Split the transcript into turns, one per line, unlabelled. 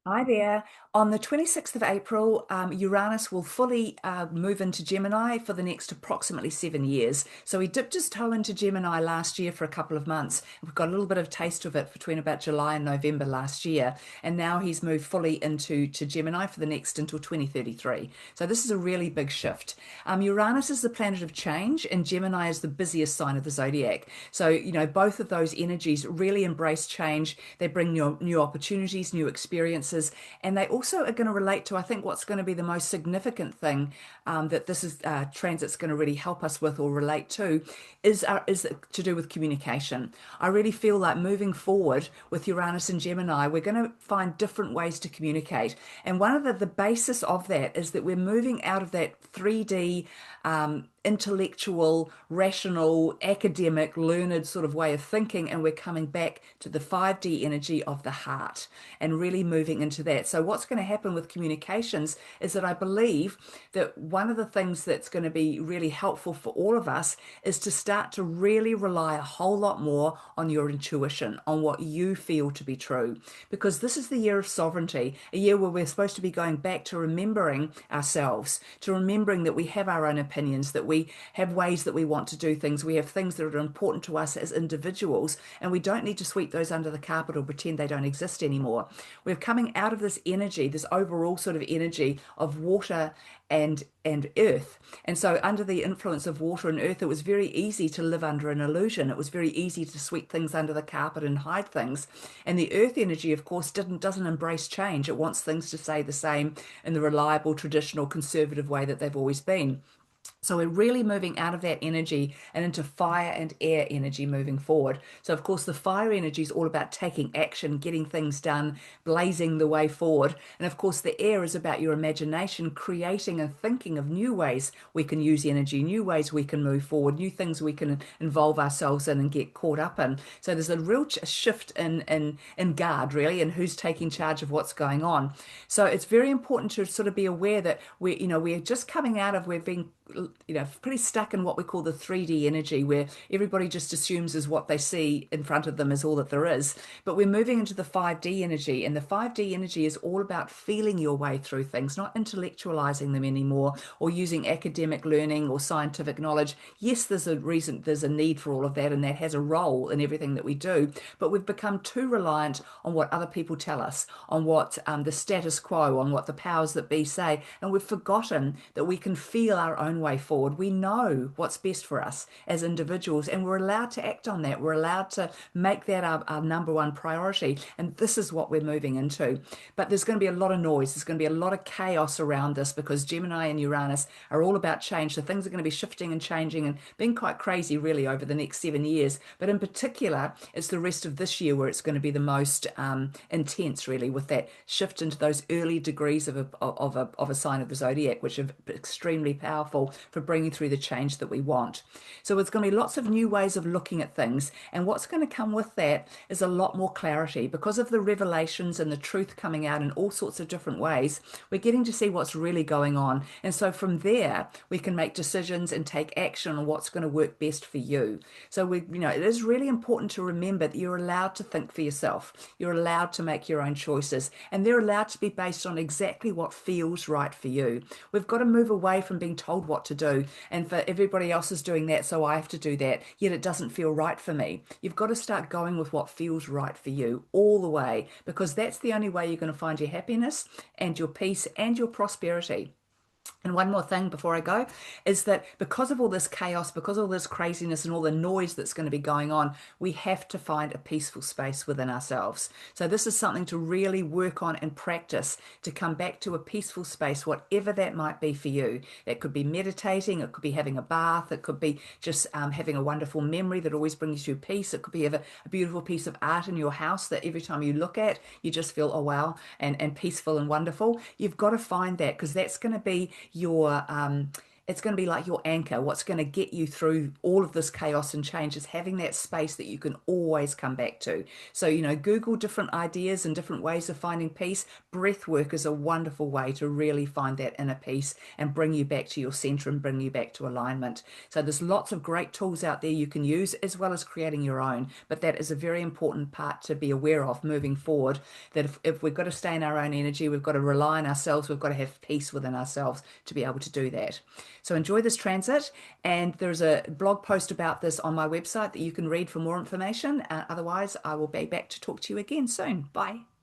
Hi there. On the 26th of April, Uranus will fully move into Gemini for the next approximately 7 years. So he dipped his toe into Gemini last year for a couple of months. We've got a little bit of taste of it between about July and November last year. And now he's moved fully into Gemini for the next until 2033. So this is a really big shift. Uranus is the planet of change, and Gemini is the busiest sign of the zodiac. So, both of those energies really embrace change. They bring new opportunities, new experiences, and they also are going to relate to, I think, what's going to be the most significant thing that this is transit's going to really help us with or relate to is to do with communication. I really feel like moving forward with Uranus and Gemini, we're going to find different ways to communicate. And one of the basis of that is that we're moving out of that 3D intellectual, rational, academic, learned sort of way of thinking, and we're coming back to the 5D energy of the heart and really moving into that. So, what's going to happen with communications is that I believe that one of the things that's going to be really helpful for all of us is to start to really rely a whole lot more on your intuition, on what you feel to be true, because this is the year of sovereignty, a year where we're supposed to be going back to remembering ourselves, to remembering that we have our own opinions, that we have ways that we want to do things, we have things that are important to us as individuals, and we don't need to sweep those under the carpet or pretend they don't exist anymore. We're coming out of this energy, this overall sort of energy of water and earth. And so under the influence of water and earth, it was very easy to live under an illusion. It was very easy to sweep things under the carpet and hide things. And the earth energy, of course, doesn't embrace change. It wants things to stay the same in the reliable, traditional, conservative way that they've always been. So we're really moving out of that energy and into fire and air energy moving forward. So of course the fire energy is all about taking action, getting things done, blazing the way forward. And of course the air is about your imagination, creating and thinking of new ways we can use energy, new ways we can move forward, new things we can involve ourselves in and get caught up in. So there's a real shift in guard really, and who's taking charge of what's going on. So it's very important to sort of be aware that we're just coming out of, we've been pretty stuck in what we call the 3D energy, where everybody just assumes is what they see in front of them is all that there is. But we're moving into the 5D energy, and the 5D energy is all about feeling your way through things, not intellectualizing them anymore or using academic learning or scientific knowledge. Yes, there's a reason, there's a need for all of that, and that has a role in everything that we do. But we've become too reliant on what other people tell us, on what the status quo, on what the powers that be say, and we've forgotten that we can feel our own way forward. We know what's best for us as individuals, and we're allowed to act on that. We're allowed to make that our number one priority. And this is what we're moving into. But there's going to be a lot of noise. There's going to be a lot of chaos around this because Gemini and Uranus are all about change. So things are going to be shifting and changing and being quite crazy, really, over the next 7 years. But in particular, it's the rest of this year where it's going to be the most intense, really, with that shift into those early degrees of a sign of the zodiac, which are extremely powerful for bringing through the change that we want. So it's going to be lots of new ways of looking at things. And what's going to come with that is a lot more clarity because of the revelations and the truth coming out in all sorts of different ways. We're getting to see what's really going on. And so from there, we can make decisions and take action on what's going to work best for you. So it is really important to remember that you're allowed to think for yourself. You're allowed to make your own choices, and they're allowed to be based on exactly what feels right for you. We've got to move away from being told what to do, and for everybody else is doing that, so I have to do that, yet it doesn't feel right for me. You've got to start going with what feels right for you all the way, because that's the only way you're going to find your happiness and your peace and your prosperity. And one more thing before I go is that because of all this chaos, because of all this craziness and all the noise that's going to be going on, we have to find a peaceful space within ourselves. So this is something to really work on and practice to come back to a peaceful space, whatever that might be for you. It could be meditating, it could be having a bath, it could be just having a wonderful memory that always brings you peace. It could be have a beautiful piece of art in your house that every time you look at, you just feel, oh wow, and peaceful and wonderful. You've got to find that because that's going to be your it's going to be like your anchor. What's going to get you through all of this chaos and change is having that space that you can always come back to. So, Google different ideas and different ways of finding peace. Breath work is a wonderful way to really find that inner peace and bring you back to your center and bring you back to alignment. So there's lots of great tools out there you can use as well as creating your own. But that is a very important part to be aware of moving forward, that if we've got to stay in our own energy, we've got to rely on ourselves, we've got to have peace within ourselves to be able to do that. So enjoy this transit. And there's a blog post about this on my website that you can read for more information. Otherwise, I will be back to talk to you again soon. Bye.